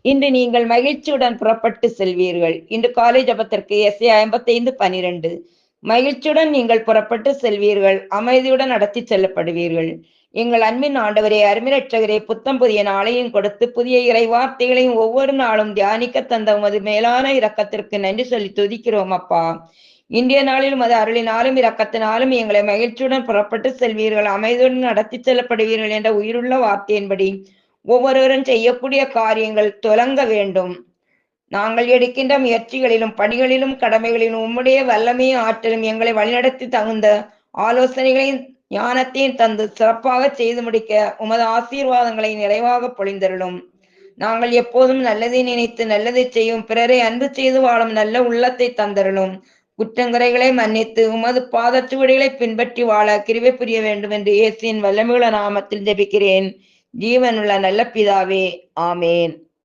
இன்று நீங்கள் மகிழ்ச்சியுடன் புறப்பட்டு செல்வீர்கள். இன்று காலை ஜபத்திற்கு எஸ்ஏ 55:12. மகிழ்ச்சியுடன் நீங்கள் புறப்பட்டு செல்வீர்கள், அமைதியுடன் நடத்தி செல்லப்படுவீர்கள். எங்கள் அன்பின் ஆண்டவரே, அருமைரட்சகரே, புத்தம் புதிய நாளையும் கொடுத்து புதிய இறை வார்த்தைகளையும் ஒவ்வொரு நாளும் தியானிக்க தந்த உமது மேலான இரக்கத்திற்கு நன்றி சொல்லி துதிக்கிறோம் அப்பா. இன்றைய நாளில் உமது அருளினாலும் இரக்கத்தினாலும் எங்களை மகிழ்ச்சியுடன் புறப்பட்டு செல்வீர்கள், அமைதியுடன் நடத்தி செல்லப்படுவீர்கள் என்ற உயிருள்ள வார்த்தையின்படி ஒவ்வொருவரும் செய்யக்கூடிய காரியங்கள் துலங்க வேண்டும். நாங்கள் எடுக்கின்ற முயற்சிகளிலும் பணிகளிலும் கடமைகளிலும் உம்முடைய வல்லமையும் ஆற்றலும் எங்களை வழிநடத்தி தகுந்த ஆலோசனைகளையும் ஞானத்தையும் தந்து சிறப்பாக செய்து முடிக்க உமது ஆசீர்வாதங்களை நிறைவாக பொழிந்தருளும். நாங்கள் எப்போதும் நல்லதை நினைத்து நல்லதை செய்யும், பிறரை அன்பு செய்து வாழும் நல்ல உள்ளத்தை தந்தருளும். குற்றங்குறைகளை மன்னித்து உமது பாதச்சுவடிகளை பின்பற்றி வாழ கிருபை புரிய வேண்டும் என்று இயேசுவின் வல்லமையுள்ள நாமத்தில் ஜெபிக்கிறேன், ஜீவனுள்ள நல்ல பிதாவே, ஆமேன்.